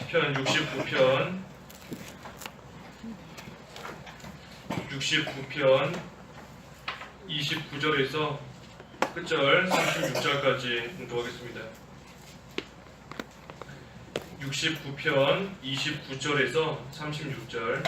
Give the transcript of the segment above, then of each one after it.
시편 69편 29절에서 끝절 36절까지 공부하겠습니다. 69편 29절에서 36절.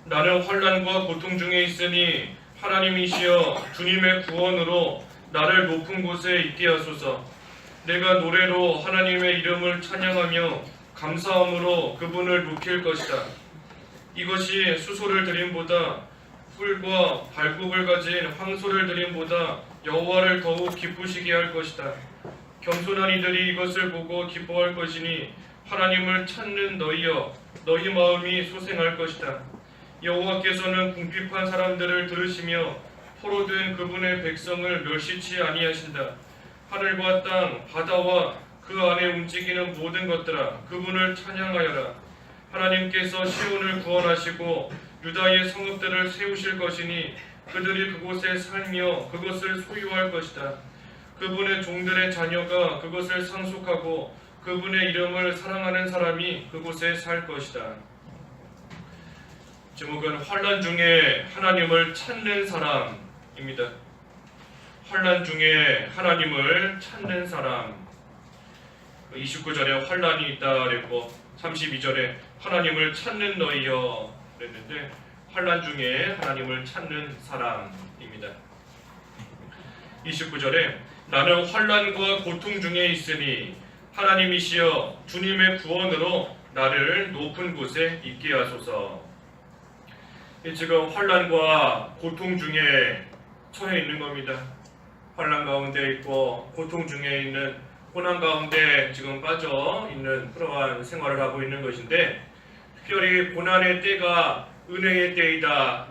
나는 환난과 고통 중에 있으니 하나님이시여 주님의 구원으로 나를 높은 곳에 있게 하소서. 내가 노래로 하나님의 이름을 찬양하며 감사함으로 그분을 높일 것이다. 이것이 수소를 드림보다 꿀과 발국을 가진 황소를 드림보다 여호와를 더욱 기쁘시게 할 것이다. 겸손한 이들이 이것을 보고 기뻐할 것이니 하나님을 찾는 너희여 너희 마음이 소생할 것이다. 여호와께서는 궁핍한 사람들을 들으시며 포로된 그분의 백성을 멸시치 아니하신다. 하늘과 땅, 바다와 그 안에 움직이는 모든 것들아 그분을 찬양하여라. 하나님께서 시온을 구원하시고 유다의 성읍들을 세우실 것이니 그들이 그곳에 살며 그것을 소유할 것이다. 그분의 종들의 자녀가 그것을 상속하고 그분의 이름을 사랑하는 사람이 그곳에 살 것이다. 제목은 환난 중에 하나님을 찾는 사람입니다. 환난 중에 하나님을 찾는 사람. 29절에 환난이 있다 그랬고 32절에 하나님을 찾는 너희여 그랬는데 환난 중에 하나님을 찾는 사람입니다. 29절에 나는 환난과 고통 중에 있으니 하나님이시여 주님의 구원으로 나를 높은 곳에 있게 하소서. 지금 환난과 고통 중에 처해 있는 겁니다. 환난 가운데 있고 고통 중에 있는 고난 가운데 지금 빠져 있는 그러한 생활을 하고 있는 것인데, 특별히 고난의 때가 은혜의 때이다.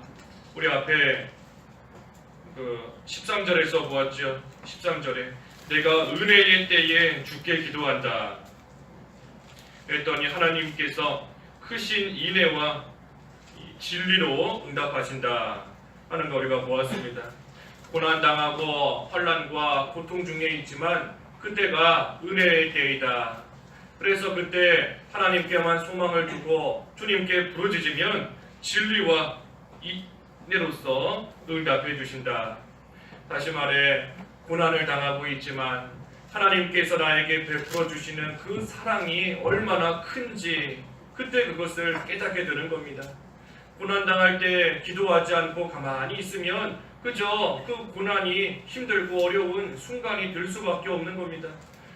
우리 앞에 13절에서 보았죠. 13절에 내가 은혜의 때에 주께 기도한다 그랬더니 하나님께서 크신 인애와 진리로 응답하신다 하는 거 우리가 보았습니다. 고난당하고 환난과 고통 중에 있지만 그때가 은혜의 때이다. 그래서 그때 하나님께만 소망을 두고 주님께 부르짖으면 진리와 인애로서 응답해 주신다. 다시 말해 고난을 당하고 있지만 하나님께서 나에게 베풀어 주시는 그 사랑이 얼마나 큰지 그때 그것을 깨닫게 되는 겁니다. 고난당할 때 기도하지 않고 가만히 있으면 그저 그 고난이 힘들고 어려운 순간이 될 수밖에 없는 겁니다.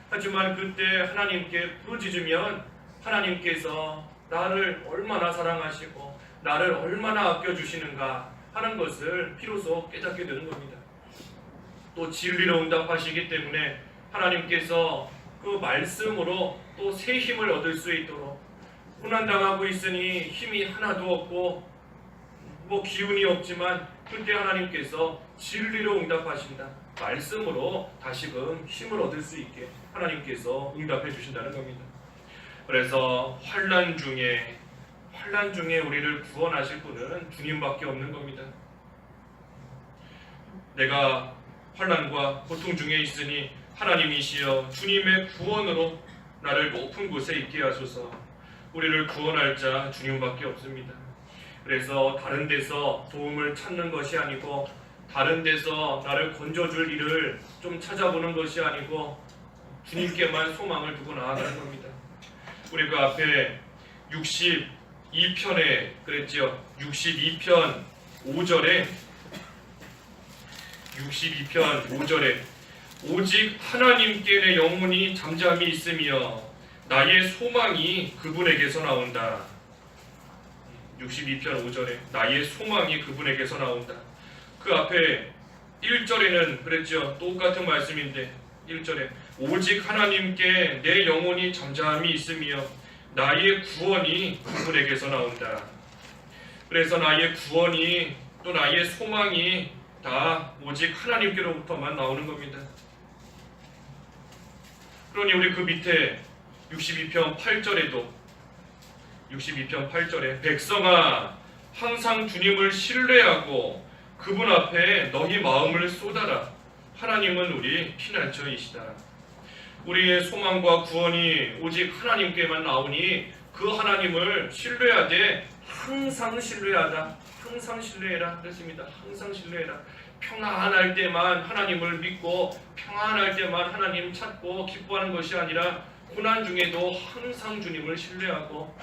하지만 그때 하나님께 부르짖으면 하나님께서 나를 얼마나 사랑하시고 나를 얼마나 아껴주시는가 하는 것을 비로소 깨닫게 되는 겁니다. 또 진리로 응답하시기 때문에 하나님께서 그 말씀으로 또 새 힘을 얻을 수 있도록, 고난당하고 있으니 힘이 하나도 없고 기운이 없지만 그때 하나님께서 진리로 응답하신다. 말씀으로 다시금 힘을 얻을 수 있게 하나님께서 응답해 주신다는 겁니다. 그래서 환난 중에 우리를 구원하실 분은 주님밖에 없는 겁니다. 내가 환난과 고통 중에 있으니 하나님이시여 주님의 구원으로 나를 높은 곳에 있게 하소서. 우리를 구원할 자 주님밖에 없습니다. 그래서 다른 데서 도움을 찾는 것이 아니고 다른 데서 나를 건져줄 일을 좀 찾아보는 것이 아니고 주님께만 소망을 두고 나아가는 겁니다. 우리 그 앞에 62편에 그랬지요. 62편 5절에 오직 하나님께 내 영혼이 잠잠히 있으며 나의 소망이 그분에게서 나온다. 62편 5절에 나의 소망이 그분에게서 나온다. 그 앞에 1절에는 그랬죠. 똑같은 말씀인데 1절에 오직 하나님께 내 영혼이 잠잠히 있으며 나의 구원이 그분에게서 나온다. 그래서 나의 구원이 또 나의 소망이 다 오직 하나님께로부터만 나오는 겁니다. 그러니 우리 그 밑에 62편 8절에도 62편 8절에 백성아 항상 주님을 신뢰하고 그분 앞에 너희 마음을 쏟아라. 하나님은 우리 피난처이시다. 우리의 소망과 구원이 오직 하나님께만 나오니 그 하나님을 신뢰하되 항상 신뢰하다. 항상 신뢰해라 그랬습니다. 항상 신뢰해라. 평안할 때만 하나님을 믿고 평안할 때만 하나님 찾고 기뻐하는 것이 아니라 고난 중에도 항상 주님을 신뢰하고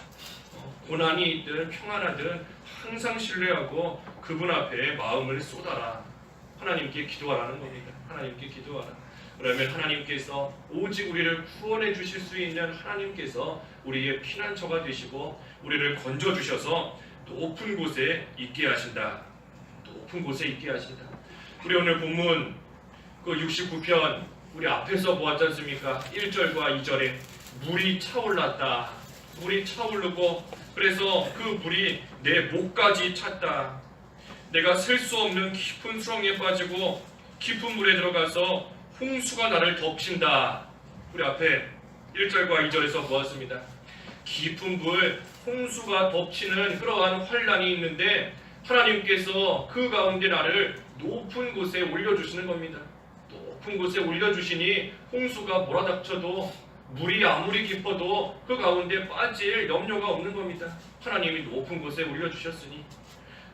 고난이 있든 평안하든 항상 신뢰하고 그분 앞에 마음을 쏟아라. 하나님께 기도하라는 겁니다. 하나님께 기도하라. 그러면 하나님께서 오직 우리를 구원해 주실 수 있는 하나님께서 우리의 피난처가 되시고 우리를 건져 주셔서 높은 곳에 있게 하신다. 높은 곳에 있게 하신다. 우리 오늘 본문 그 69편 우리 앞에서 보았지 않습니까? 1절과 2절에 물이 차올랐다. 물이 차오르고 그래서 그 물이 내 목까지 찼다. 내가 셀 수 없는 깊은 수렁에 빠지고 깊은 물에 들어가서 홍수가 나를 덮친다. 우리 앞에 1절과 2절에서 보았습니다. 깊은 물, 홍수가 덮치는 그러한 환란이 있는데 하나님께서 그 가운데 나를 높은 곳에 올려주시는 겁니다. 높은 곳에 올려주시니 홍수가 몰아닥쳐도 물이 아무리 깊어도 그 가운데 빠질 염려가 없는 겁니다. 하나님이 높은 곳에 올려주셨으니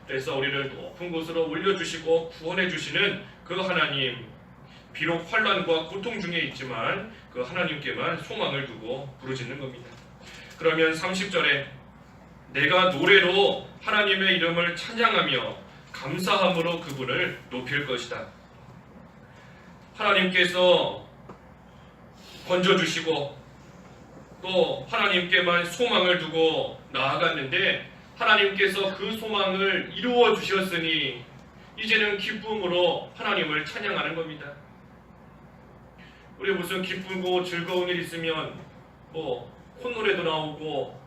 그래서 우리를 높은 곳으로 올려주시고 구원해주시는 그 하나님, 비록 환난과 고통 중에 있지만 그 하나님께만 소망을 두고 부르짖는 겁니다. 그러면 30절에 내가 노래로 하나님의 이름을 찬양하며 감사함으로 그분을 높일 것이다. 하나님께서 건져주시고 또 하나님께만 소망을 두고 나아갔는데 하나님께서 그 소망을 이루어 주셨으니 이제는 기쁨으로 하나님을 찬양하는 겁니다. 우리 무슨 기쁘고 즐거운 일 있으면 뭐 콧노래도 나오고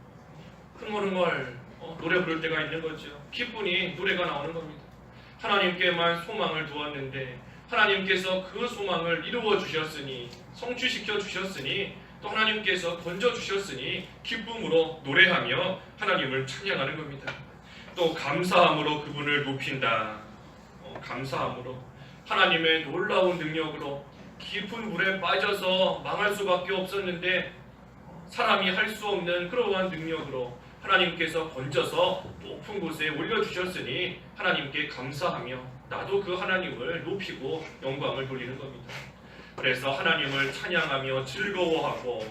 흥얼흥얼 노래 부를 때가 있는 거죠. 기쁘니 노래가 나오는 겁니다. 하나님께만 소망을 두었는데 하나님께서 그 소망을 이루어 주셨으니 성취시켜 주셨으니 또 하나님께서 건져 주셨으니 기쁨으로 노래하며 하나님을 찬양하는 겁니다. 또 감사함으로 그분을 높인다. 감사함으로 하나님의 놀라운 능력으로 깊은 물에 빠져서 망할 수밖에 없었는데 사람이 할 수 없는 그러한 능력으로 하나님께서 건져서 높은 곳에 올려주셨으니 하나님께 감사하며 나도 그 하나님을 높이고 영광을 돌리는 겁니다. 그래서 하나님을 찬양하며 즐거워하고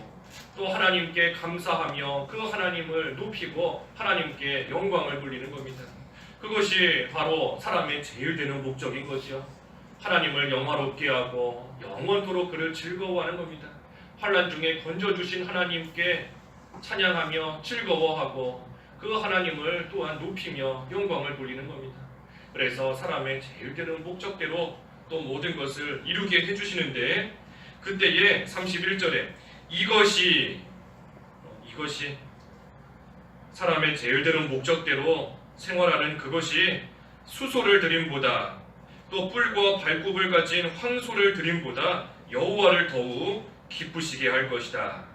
또 하나님께 감사하며 그 하나님을 높이고 하나님께 영광을 돌리는 겁니다. 그것이 바로 사람의 제일 되는 목적인 거죠. 하나님을 영화롭게 하고 영원토록 그를 즐거워하는 겁니다. 환난 중에 건져주신 하나님께 찬양하며 즐거워하고 그 하나님을 또한 높이며 영광을 돌리는 겁니다. 그래서 사람의 제일 되는 목적대로 또 모든 것을 이루게 해주시는데 그때에 31절에 이것이 사람의 제일 되는 목적대로 생활하는 그것이 수소를 드림보다 또 뿔과 발굽을 가진 황소를 드림보다 여호와를 더욱 기쁘시게 할 것이다.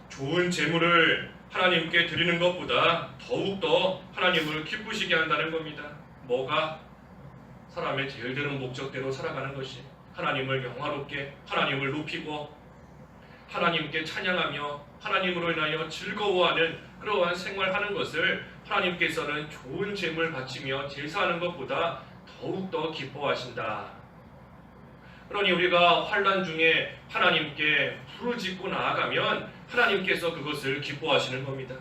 좋은 재물을 하나님께 드리는 것보다 더욱더 하나님을 기쁘시게 한다는 겁니다. 뭐가? 사람의 제일 되는 목적대로 살아가는 것이 하나님을 영화롭게 하나님을 높이고 하나님께 찬양하며 하나님으로 인하여 즐거워하는 그러한 생활하는 것을 하나님께서는 좋은 재물 바치며 제사하는 것보다 더욱더 기뻐하신다. 그러니 우리가 환난 중에 하나님께 부르짖고 나아가면 하나님께서 그것을 기뻐하시는 겁니다.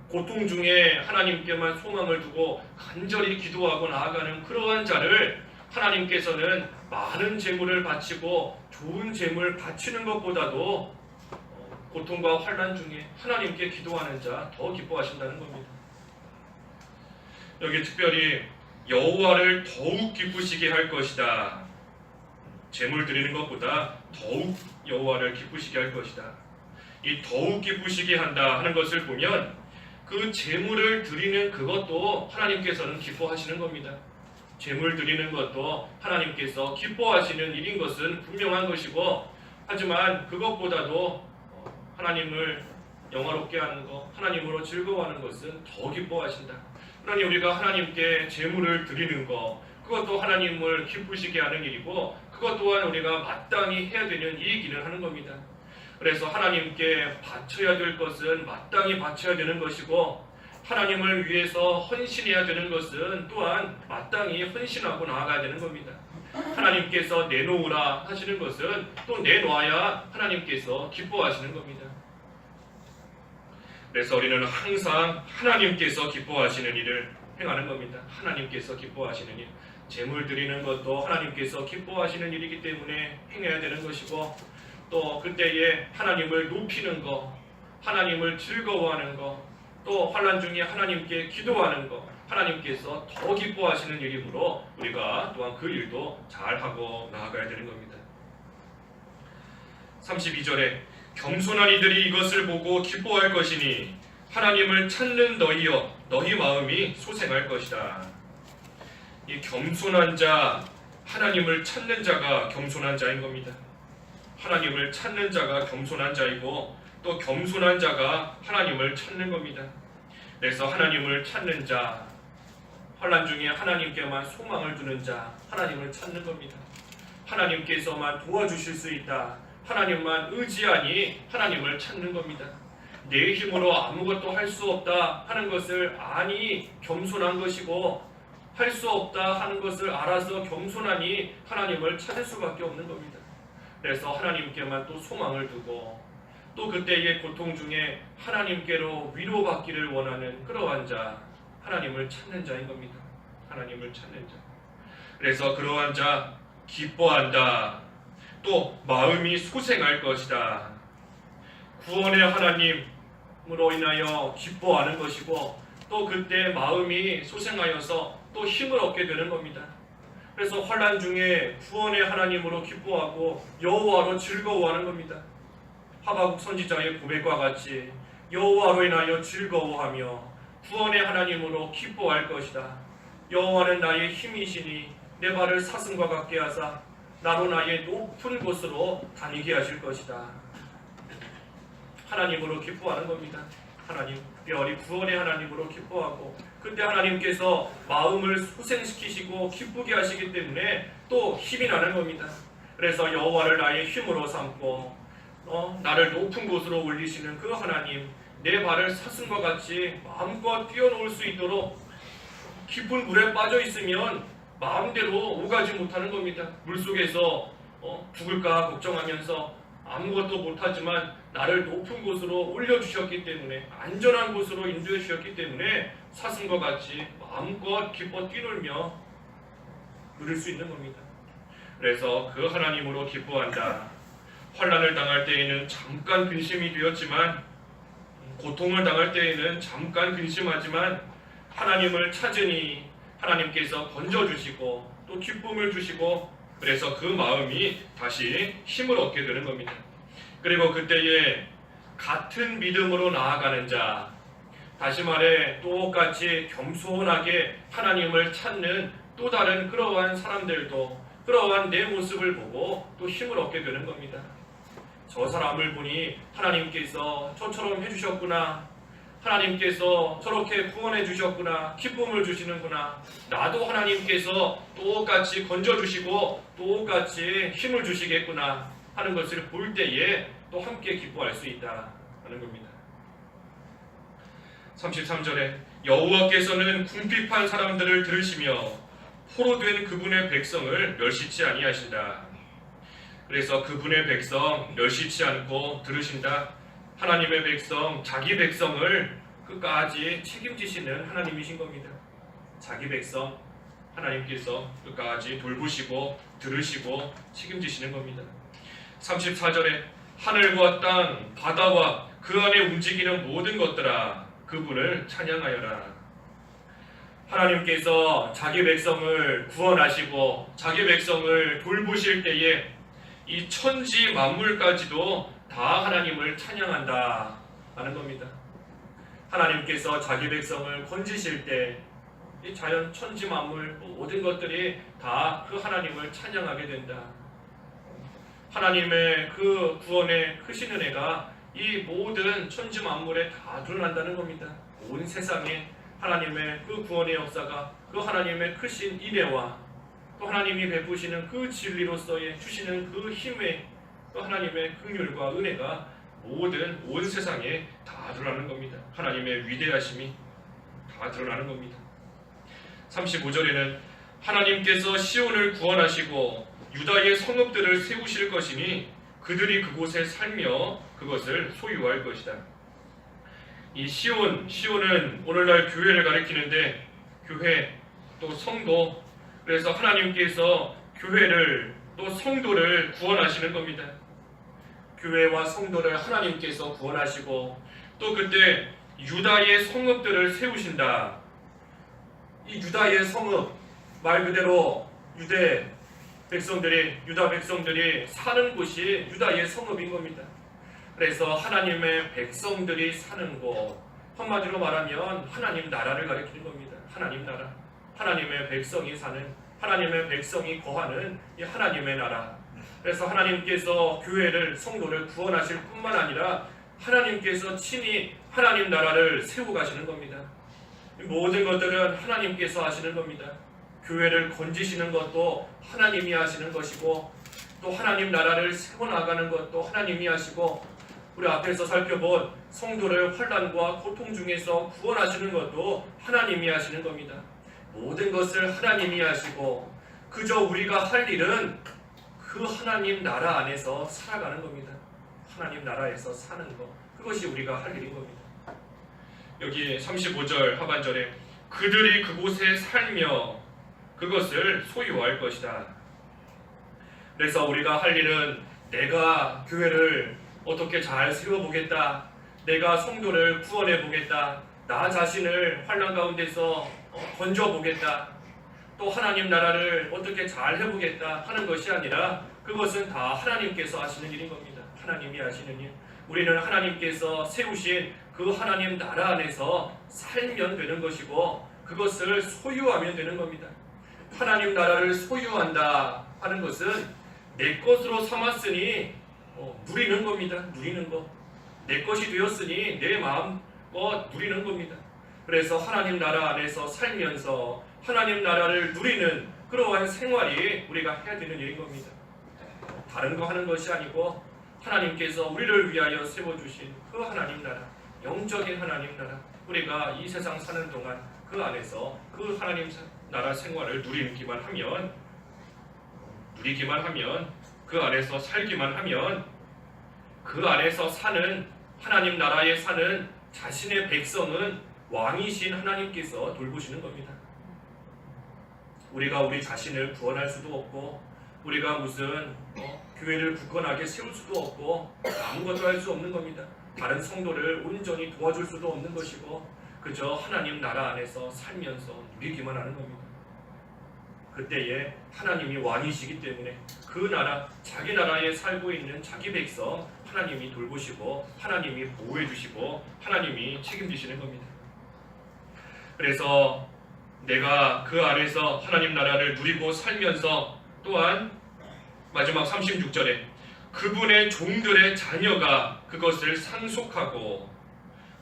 고통 중에 하나님께만 소망을 두고 간절히 기도하고 나아가는 그러한 자를 하나님께서는 많은 재물을 바치고 좋은 재물 바치는 것보다도 고통과 환난 중에 하나님께 기도하는 자 더 기뻐하신다는 겁니다. 여기 특별히 여호와를 더욱 기쁘시게 할 것이다. 재물 드리는 것보다 더욱 여호와를 기쁘시게 할 것이다. 이 더욱 기쁘시게 한다 하는 것을 보면 그 재물을 드리는 그것도 하나님께서는 기뻐하시는 겁니다. 재물 드리는 것도 하나님께서 기뻐하시는 일인 것은 분명한 것이고 하지만 그것보다도 하나님을 영화롭게 하는 것, 하나님으로 즐거워하는 것은 더 기뻐하신다. 그러니 우리가 하나님께 재물을 드리는 것, 그것도 하나님을 기쁘시게 하는 일이고 그것 또한 우리가 마땅히 해야 되는 일이기는 하는 겁니다. 그래서 하나님께 바쳐야 될 것은 마땅히 바쳐야 되는 것이고, 하나님을 위해서 헌신해야 되는 것은 또한 마땅히 헌신하고 나아가야 되는 겁니다. 하나님께서 내놓으라 하시는 것은 또 내놓아야 하나님께서 기뻐하시는 겁니다. 그래서 우리는 항상 하나님께서 기뻐하시는 일을 행하는 겁니다. 하나님께서 기뻐하시는 일, 제물 드리는 것도 하나님께서 기뻐하시는 일이기 때문에 행해야 되는 것이고, 또 그때에 하나님을 높이는 것, 하나님을 즐거워하는 것, 또 환난 중에 하나님께 기도하는 것, 하나님께서 더 기뻐하시는 일이므로 우리가 또한 그 일도 잘하고 나아가야 되는 겁니다. 32절에 겸손한 이들이 이것을 보고 기뻐할 것이니 하나님을 찾는 너희여 너희 마음이 소생할 것이다. 이 겸손한 자, 하나님을 찾는 자가 겸손한 자인 겁니다. 하나님을 찾는 자가 겸손한 자이고, 또 겸손한 자가 하나님을 찾는 겁니다. 그래서 하나님을 찾는 자, 환난 중에 하나님께만 소망을 두는 자, 하나님을 찾는 겁니다. 하나님께서만 도와주실 수 있다, 하나님만 의지하니 하나님을 찾는 겁니다. 내 힘으로 아무것도 할 수 없다 하는 것을 아니 겸손한 것이고, 할 수 없다 하는 것을 알아서 겸손하니 하나님을 찾을 수밖에 없는 겁니다. 그래서 하나님께만 또 소망을 두고, 또 그때의 고통 중에 하나님께로 위로받기를 원하는 그러한 자, 하나님을 찾는 자인 겁니다. 하나님을 찾는 자. 그래서 그러한 자 기뻐한다. 또 마음이 소생할 것이다. 구원의 하나님으로 인하여 기뻐하는 것이고, 또 그때 마음이 소생하여서 또 힘을 얻게 되는 겁니다. 그래서 환난 중에 구원의 하나님으로 기뻐하고 여호와로 즐거워하는 겁니다. 하박국 선지자의 고백과 같이 여호와로 인하여 즐거워하며 구원의 하나님으로 기뻐할 것이다. 여호와는 나의 힘이시니 내 발을 사슴과 같게 하사 나로 나의 높은 곳으로 다니게 하실 것이다. 하나님으로 기뻐하는 겁니다. 하나님, 특별히 구원의 하나님으로 기뻐하고, 그때 하나님께서 마음을 소생시키시고 기쁘게 하시기 때문에 또 힘이 나는 겁니다. 그래서 여호와를 나의 힘으로 삼고 나를 높은 곳으로 올리시는 그 하나님, 내 발을 사슴과 같이 마음껏 뛰어놀 수 있도록, 깊은 물에 빠져 있으면 마음대로 오가지 못하는 겁니다. 물속에서 죽을까 걱정하면서 아무것도 못하지만 나를 높은 곳으로 올려주셨기 때문에, 안전한 곳으로 인도해 주셨기 때문에 사슴과 같이 마음껏 기뻐 뛰놀며 누릴 수 있는 겁니다. 그래서 그 하나님으로 기뻐한다. 환난을 당할 때에는 잠깐 근심이 되었지만, 고통을 당할 때에는 잠깐 근심하지만 하나님을 찾으니 하나님께서 건져주시고 또 기쁨을 주시고, 그래서 그 마음이 다시 힘을 얻게 되는 겁니다. 그리고 그때에 같은 믿음으로 나아가는 자, 다시 말해 똑같이 겸손하게 하나님을 찾는 또 다른 그러한 사람들도 그러한 내 모습을 보고 또 힘을 얻게 되는 겁니다. 저 사람을 보니 하나님께서 저처럼 해주셨구나, 하나님께서 저렇게 구원해 주셨구나, 기쁨을 주시는구나, 나도 하나님께서 똑같이 건져주시고 똑같이 힘을 주시겠구나 하는 것을 볼 때에 또 함께 기뻐할 수 있다 하는 겁니다. 33절에 여호와께서는 궁핍한 사람들을 들으시며 포로된 그분의 백성을 멸시치 아니하신다. 그래서 그분의 백성 멸시치 않고 들으신다. 하나님의 백성, 자기 백성을 끝까지 책임지시는 하나님이신 겁니다. 자기 백성 하나님께서 끝까지 돌보시고 들으시고 책임지시는 겁니다. 34절에 하늘과 땅, 바다와 그 안에 움직이는 모든 것들아 그분을 찬양하여라. 하나님께서 자기 백성을 구원하시고 자기 백성을 돌보실 때에 이 천지 만물까지도 다 하나님을 찬양한다 하는 겁니다. 하나님께서 자기 백성을 건지실 때 이 자연 천지 만물 모든 것들이 다 그 하나님을 찬양하게 된다. 하나님의 그 구원의 크신 은혜가 이 모든 천지 만물에 다 드러난다는 겁니다. 온 세상에 하나님의 그 구원의 역사가 그 하나님의 크신 인애와 그 또 하나님이 베푸시는 그 진리로서의 주시는 그 힘에 또 하나님의 긍휼과 은혜가 모든 온 세상에 다 드러나는 겁니다. 하나님의 위대하심이 다 드러나는 겁니다. 35절에는 하나님께서 시온을 구원하시고 유다의 성읍들을 세우실 것이니 그들이 그곳에 살며 그것을 소유할 것이다. 이 시온은 오늘날 교회를 가리키는데 교회 또 성도, 그래서 하나님께서 교회를 또 성도를 구원하시는 겁니다. 교회와 성도를 하나님께서 구원하시고 또 그때 유다의 성읍들을 세우신다. 이 유다의 성읍, 말 그대로 유다 백성들이 사는 곳이 유다의 성읍인 겁니다. 그래서 하나님의 백성들이 사는 곳, 한마디로 말하면 하나님 나라를 가리키는 겁니다. 하나님 나라, 하나님의 백성이 사는, 하나님의 백성이 거하는 이 하나님의 나라. 그래서 하나님께서 교회를, 성도를 구원하실 뿐만 아니라 하나님께서 친히 하나님 나라를 세우고 가시는 겁니다. 모든 것들은 하나님께서 하시는 겁니다. 교회를 건지시는 것도 하나님이 하시는 것이고 또 하나님 나라를 세워나가는 것도 하나님이 하시고 우리 앞에서 살펴본 성도를 환난과 고통 중에서 구원하시는 것도 하나님이 하시는 겁니다. 모든 것을 하나님이 하시고 그저 우리가 할 일은 그 하나님 나라 안에서 살아가는 겁니다. 하나님 나라에서 사는 것, 그것이 우리가 할 일인 겁니다. 여기 35절 하반절에 그들이 그곳에 살며 그것을 소유할 것이다. 그래서 우리가 할 일은 내가 교회를 어떻게 잘 세워보겠다, 내가 성도를 구원해보겠다, 나 자신을 환난 가운데서 건져보겠다, 또 하나님 나라를 어떻게 잘 해보겠다 하는 것이 아니라 그것은 다 하나님께서 하시는 일인 겁니다. 하나님이 하시는 일. 우리는 하나님께서 세우신 그 하나님 나라 안에서 살면 되는 것이고 그것을 소유하면 되는 겁니다. 하나님 나라를 소유한다 하는 것은 내 것으로 삼았으니 누리는 겁니다. 누리는 것. 내 것이 되었으니 내 마음껏 누리는 겁니다. 그래서 하나님 나라 안에서 살면서 하나님 나라를 누리는 그러한 생활이 우리가 해야 되는 일인 겁니다. 다른 거 하는 것이 아니고 하나님께서 우리를 위하여 세워주신 그 하나님 나라, 영적인 하나님 나라, 우리가 이 세상 사는 동안 그 안에서 그 하나님 나라 생활을 누리기만 하면, 그 안에서 살기만 하면 그 안에서 사는 하나님 나라에 사는 자신의 백성은 왕이신 하나님께서 돌보시는 겁니다. 우리가 우리 자신을 구원할 수도 없고 우리가 무슨 교회를 굳건하게 세울 수도 없고 아무것도 할 수 없는 겁니다. 다른 성도를 온전히 도와줄 수도 없는 것이고 그저 하나님 나라 안에서 살면서 누리기만 하는 겁니다. 그때에 하나님이 왕이시기 때문에 그 나라, 자기 나라에 살고 있는 자기 백성 하나님이 돌보시고 하나님이 보호해 주시고 하나님이 책임지시는 겁니다. 그래서 내가 그 안에서 하나님 나라를 누리고 살면서 또한 마지막 36절에 그분의 종들의 자녀가 그것을 상속하고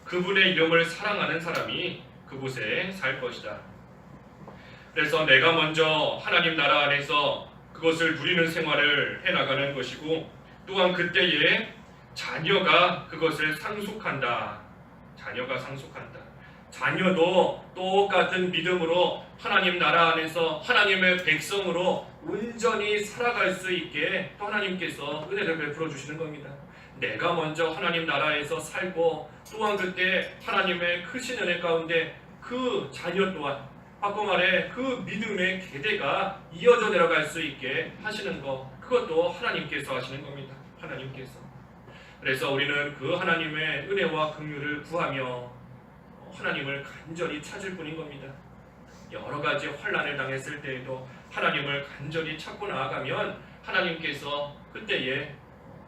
그분의 이름을 사랑하는 사람이 그곳에 살 것이다. 그래서 내가 먼저 하나님 나라 안에서 그것을 누리는 생활을 해나가는 것이고 또한 그때에 자녀가 그것을 상속한다. 자녀가 상속한다. 자녀도 똑같은 믿음으로 하나님 나라 안에서 하나님의 백성으로 온전히 살아갈 수 있게 또 하나님께서 은혜를 베풀어 주시는 겁니다. 내가 먼저 하나님 나라에서 살고 또한 그때 하나님의 크신 은혜 가운데 그 자녀 또한 바꿔 말해 그 믿음의 계대가 이어져 내려갈 수 있게 하시는 것, 그것도 하나님께서 하시는 겁니다. 하나님께서. 그래서 우리는 그 하나님의 은혜와 긍휼을 구하며 하나님을 간절히 찾을 뿐인 겁니다. 여러 가지 환난을 당했을 때에도 하나님을 간절히 찾고 나아가면 하나님께서 그때에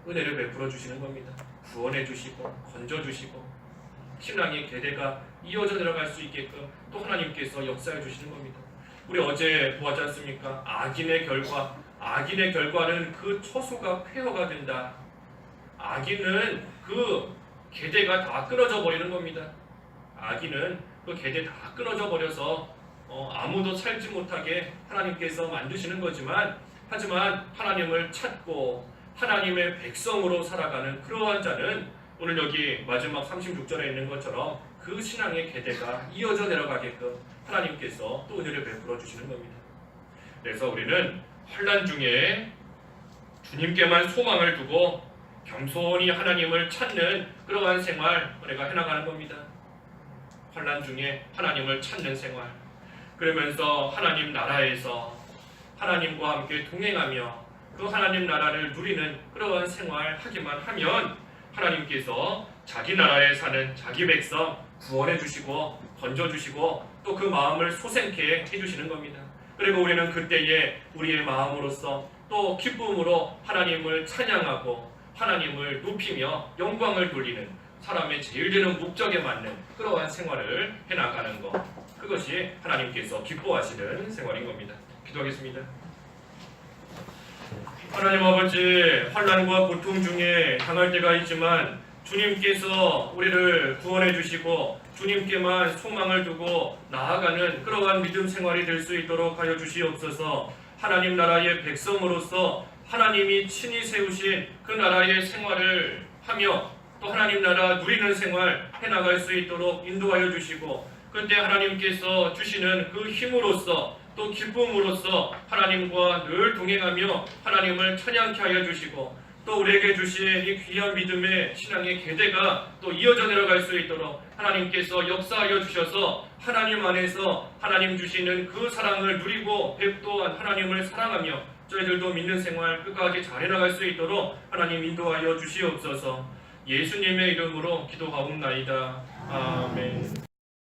은혜를 베풀어 주시는 겁니다. 구원해 주시고 건져 주시고 신앙의 계대가 이어져 들어갈 수 있게끔 또 하나님께서 역사해 주시는 겁니다. 우리 어제 보았지 않습니까? 악인의 결과는 그 처소가 폐허가 된다. 악인은 그 계대가 다 끊어져 버리는 겁니다. 악인은 그 계대 다 끊어져 버려서 아무도 살지 못하게 하나님께서 만드시는 거지만 하지만 하나님을 찾고 하나님의 백성으로 살아가는 그러한 자는 오늘 여기 마지막 36절에 있는 것처럼 그 신앙의 계대가 이어져 내려가게끔 하나님께서 또 은혜를 베풀어 주시는 겁니다. 그래서 우리는 환난 중에 주님께만 소망을 두고 겸손히 하나님을 찾는 그러한 생활 우리가 해나가는 겁니다. 환난 중에 하나님을 찾는 생활, 그러면서 하나님 나라에서 하나님과 함께 동행하며 그 하나님 나라를 누리는 그러한 생활 하기만 하면 하나님께서 자기 나라에 사는 자기 백성 구원해 주시고 건져 주시고 또 그 마음을 소생케 해주시는 겁니다. 그리고 우리는 그때에 우리의 마음으로서 또 기쁨으로 하나님을 찬양하고 하나님을 높이며 영광을 돌리는 사람의 제일 되는 목적에 맞는 그러한 생활을 해나가는 것, 그것이 하나님께서 기뻐하시는 생활인 겁니다. 기도하겠습니다. 하나님 아버지, 환난과 고통 중에 당할 때가 있지만 주님께서 우리를 구원해 주시고 주님께만 소망을 두고 나아가는 그러한 믿음 생활이 될 수 있도록 하여 주시옵소서. 하나님 나라의 백성으로서 하나님이 친히 세우신 그 나라의 생활을 하며 또 하나님 나라 누리는 생활 해나갈 수 있도록 인도하여 주시고 그때 하나님께서 주시는 그 힘으로써 또 기쁨으로써 하나님과 늘 동행하며 하나님을 찬양케 하여 주시고 또 우리에게 주신 이 귀한 믿음의 신앙의 계대가 또 이어져 내려갈 수 있도록 하나님께서 역사하여 주셔서 하나님 안에서 하나님 주시는 그 사랑을 누리고 또한 하나님을 사랑하며 저희들도 믿는 생활 끝까지 잘 해나갈 수 있도록 하나님 인도하여 주시옵소서. 예수님의 이름으로 기도하옵나이다. 아멘.